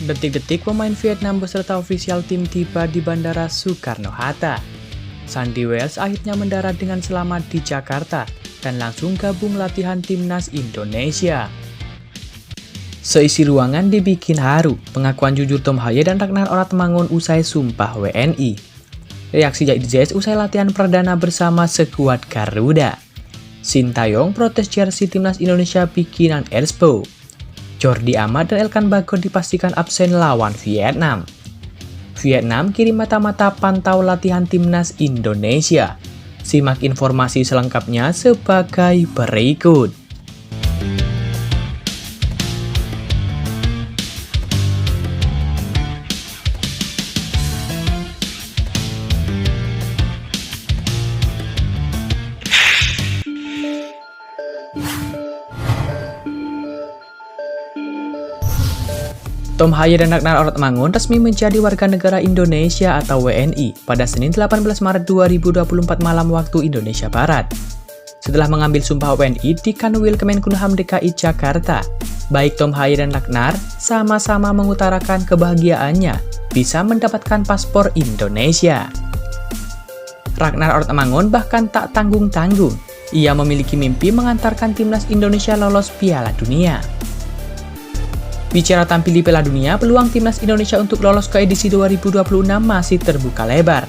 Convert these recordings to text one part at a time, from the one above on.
Detik-detik pemain Vietnam beserta ofisial tim tiba di Bandara Soekarno-Hatta. Sandy Wells akhirnya mendarat dengan selamat di Jakarta dan langsung gabung latihan timnas Indonesia. Seisi ruangan dibikin haru, pengakuan jujur Tom Haye dan Ragnar Oratmangun usai sumpah WNI. Reaksi Jaiz usai latihan perdana bersama skuad Garuda. Sintayong protes jersey timnas Indonesia bikinan Erspo. Jordi Amat dan Elkan Bagot dipastikan absen lawan Vietnam. Vietnam kirim mata-mata pantau latihan timnas Indonesia. Simak informasi selengkapnya sebagai berikut. Tom Haye dan Ragnar Oratmangun resmi menjadi warga negara Indonesia atau WNI pada Senin 18 Maret 2024 malam waktu Indonesia Barat. Setelah mengambil sumpah WNI di Kanwil Kemenkumham DKI Jakarta, baik Tom Haye dan Ragnar sama-sama mengutarakan kebahagiaannya bisa mendapatkan paspor Indonesia. Ragnar Oratmangun bahkan tak tanggung-tanggung, ia memiliki mimpi mengantarkan timnas Indonesia lolos Piala Dunia. Bicara tampil di Piala Dunia, peluang timnas Indonesia untuk lolos ke edisi 2026 masih terbuka lebar.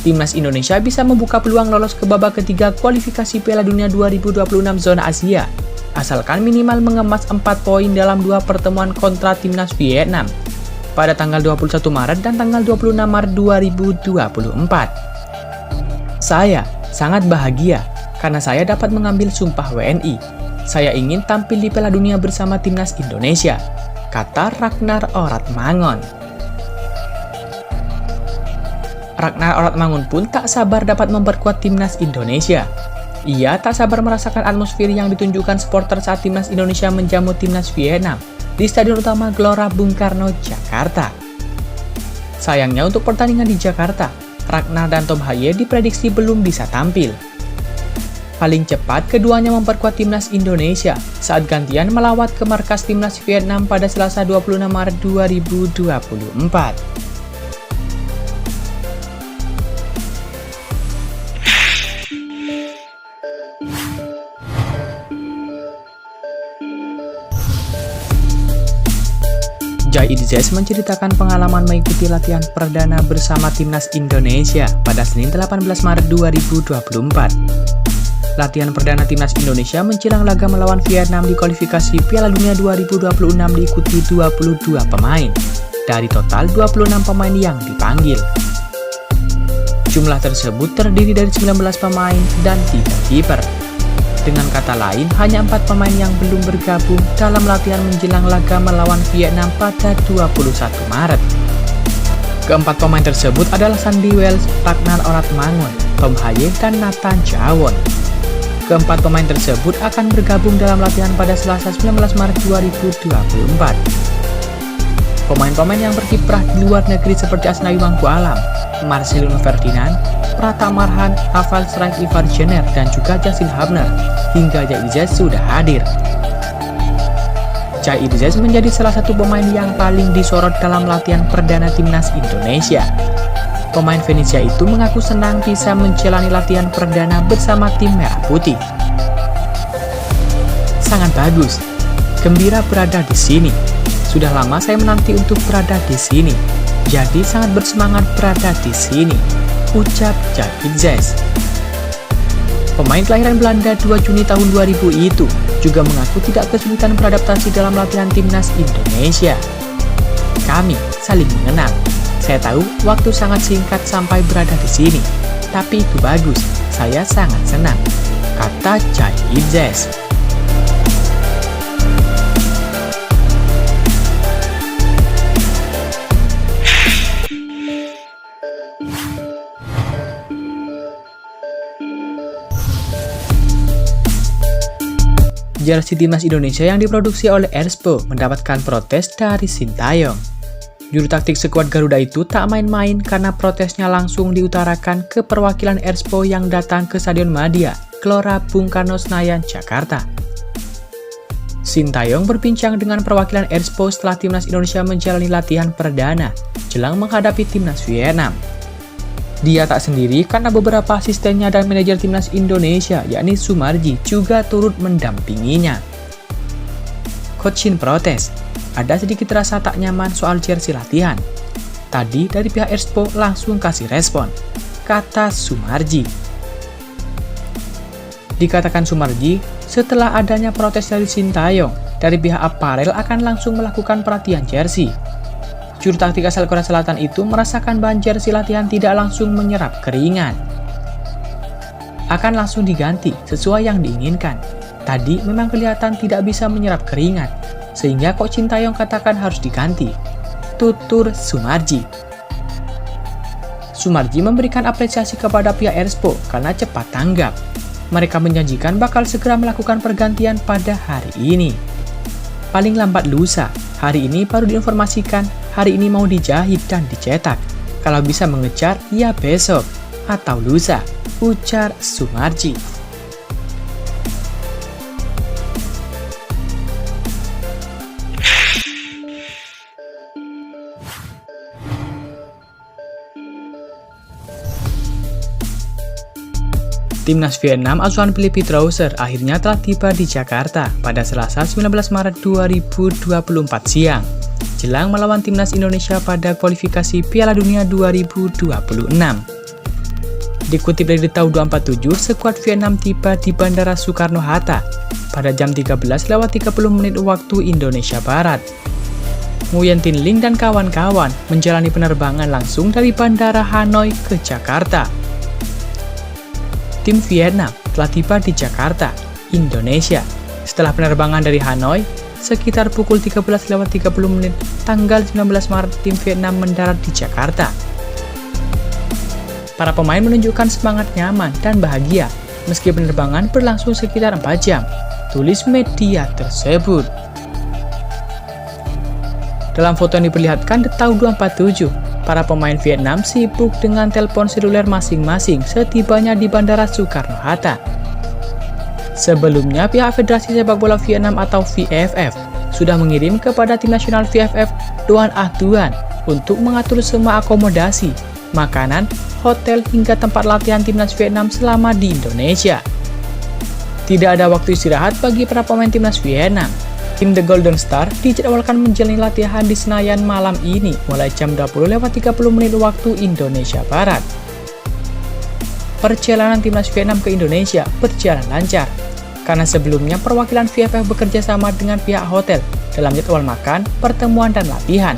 Timnas Indonesia bisa membuka peluang lolos ke babak ketiga kualifikasi Piala Dunia 2026 zona Asia, asalkan minimal mengemas 4 poin dalam 2 pertemuan kontra timnas Vietnam pada tanggal 21 Maret dan tanggal 26 Maret 2024. Saya sangat bahagia karena saya dapat mengambil sumpah WNI. Saya ingin tampil di Piala Dunia bersama timnas Indonesia, kata Ragnar Oratmangun. Ragnar Oratmangun pun tak sabar dapat memperkuat timnas Indonesia. Ia tak sabar merasakan atmosfer yang ditunjukkan supporter saat timnas Indonesia menjamu timnas Vietnam di Stadion Utama Gelora Bung Karno, Jakarta. Sayangnya untuk pertandingan di Jakarta, Ragnar dan Tom Haye diprediksi belum bisa tampil. Paling cepat, keduanya memperkuat timnas Indonesia saat gantian melawat ke markas timnas Vietnam pada Selasa 26 Maret 2024. Jaiz menceritakan pengalaman mengikuti latihan perdana bersama timnas Indonesia pada Senin 18 Maret 2024. Latihan perdana timnas Indonesia menjelang laga melawan Vietnam di kualifikasi Piala Dunia 2026 diikuti 22 pemain dari total 26 pemain yang dipanggil. Jumlah tersebut terdiri dari 19 pemain dan 3 kiper. Dengan kata lain, hanya 4 pemain yang belum bergabung dalam latihan menjelang laga melawan Vietnam pada 21 Maret. Keempat pemain tersebut adalah Sandy Wells, Ragnar Oratmangun, Tom Haye, dan Nathan Jawon. Keempat pemain tersebut akan bergabung dalam latihan pada Selasa 19 Maret 2024. Pemain-pemain yang berkiprah di luar negeri seperti Asnawi Mangkualam, Marcelino Ferdinand, Prata Marhan, Rafael Strike Ivar Jenner, dan juga Justin Hubner hingga Jaiz sudah hadir. Jaiz menjadi salah satu pemain yang paling disorot dalam latihan perdana timnas Indonesia. Pemain Venezia itu mengaku senang bisa menjalani latihan perdana bersama tim Merah Putih. Sangat bagus, gembira berada di sini. Sudah lama saya menanti untuk berada di sini, jadi sangat bersemangat berada di sini, ucap Jaiz. Pemain kelahiran Belanda 2 Juni tahun 2000 itu juga mengaku tidak kesulitan beradaptasi dalam latihan timnas Indonesia. Kami saling mengenal. Saya tahu waktu sangat singkat sampai berada di sini, tapi itu bagus, saya sangat senang, kata Jaiz. Jersey timnas Indonesia yang diproduksi oleh Erspo mendapatkan protes dari Sintayong. Juru taktik skuad Garuda itu tak main-main karena protesnya langsung diutarakan ke perwakilan Erspo yang datang ke Stadion Madia, Gelora Bung Karno Senayan, Jakarta. Sintayong berbincang dengan perwakilan Erspo setelah timnas Indonesia menjalani latihan perdana jelang menghadapi timnas Vietnam. Dia tak sendiri karena beberapa asistennya dan manajer timnas Indonesia, yakni Sumarji, juga turut mendampinginya. Coach Shin protes, ada sedikit rasa tak nyaman soal jersey latihan. Tadi dari pihak Erspo langsung kasih respon, kata Sumarji. Dikatakan Sumarji, setelah adanya protes dari Sintayong, dari pihak aparel akan langsung melakukan perhatian jersey. Juru taktik asal Korea Selatan itu merasakan bahan jersey latihan tidak langsung menyerap keringat. Akan langsung diganti sesuai yang diinginkan. Tadi memang kelihatan tidak bisa menyerap keringat, sehingga Coach Sintayong katakan harus diganti, tutur Sumarji. Sumarji memberikan apresiasi kepada pihak Erspo karena cepat tanggap. Mereka menjanjikan bakal segera melakukan pergantian pada hari ini. Paling lambat lusa, hari ini baru diinformasikan hari ini mau dijahit dan dicetak. Kalau bisa mengejar, ya besok atau lusa, ujar Sumarji. Timnas Vietnam asuhan Philippe Trousseur akhirnya telah tiba di Jakarta pada Selasa 19 Maret 2024 siang, jelang melawan timnas Indonesia pada kualifikasi Piala Dunia 2026. Dikutip dari Dettau247, skuad Vietnam tiba di Bandara Soekarno-Hatta pada jam 13:30 waktu Indonesia Barat. Nguyen Tin Linh dan kawan-kawan menjalani penerbangan langsung dari Bandara Hanoi ke Jakarta. Tim Vietnam telah tiba di Jakarta, Indonesia, setelah penerbangan dari Hanoi sekitar pukul 13:30 tanggal 19 Maret tim Vietnam mendarat di Jakarta. Para pemain menunjukkan semangat nyaman dan bahagia meski penerbangan berlangsung sekitar 4 jam, tulis media tersebut. Dalam foto yang diperlihatkan Dettau247, para pemain Vietnam sibuk dengan telepon seluler masing-masing setibanya di Bandara Soekarno-Hatta. Sebelumnya, pihak Federasi Sepak Bola Vietnam atau VFF sudah mengirim kepada tim nasional VFF Doan Ah Tuan untuk mengatur semua akomodasi, makanan, hotel hingga tempat latihan timnas Vietnam selama di Indonesia. Tidak ada waktu istirahat bagi para pemain timnas Vietnam. Tim The Golden Star dijadwalkan menjalani latihan di Senayan malam ini mulai jam 20:30 waktu Indonesia Barat. Perjalanan timnas Vietnam ke Indonesia berjalan lancar, karena sebelumnya perwakilan VFF bekerja sama dengan pihak hotel dalam jadwal makan, pertemuan, dan latihan.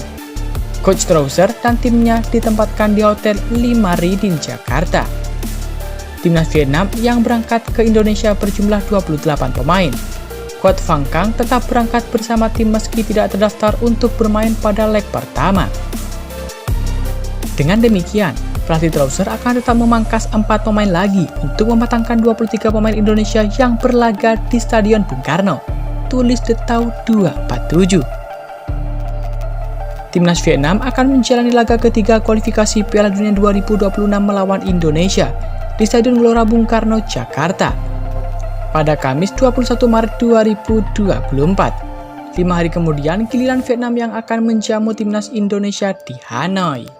Coach Trousseur dan timnya ditempatkan di Hotel 5 Riding Jakarta. Timnas Vietnam yang berangkat ke Indonesia berjumlah 28 pemain. Quoc Van Cang tetap berangkat bersama tim meski tidak terdaftar untuk bermain pada leg pertama. Dengan demikian, pelatih Trousseur akan tetap memangkas 4 pemain lagi untuk mematangkan 23 pemain Indonesia yang berlaga di Stadion Bung Karno, tulis Dettau247. Timnas Vietnam akan menjalani laga ketiga kualifikasi Piala Dunia 2026 melawan Indonesia di Stadion Gelora Bung Karno, Jakarta pada Kamis 21 Maret 2024. 5 hari kemudian, giliran Vietnam yang akan menjamu timnas Indonesia di Hanoi.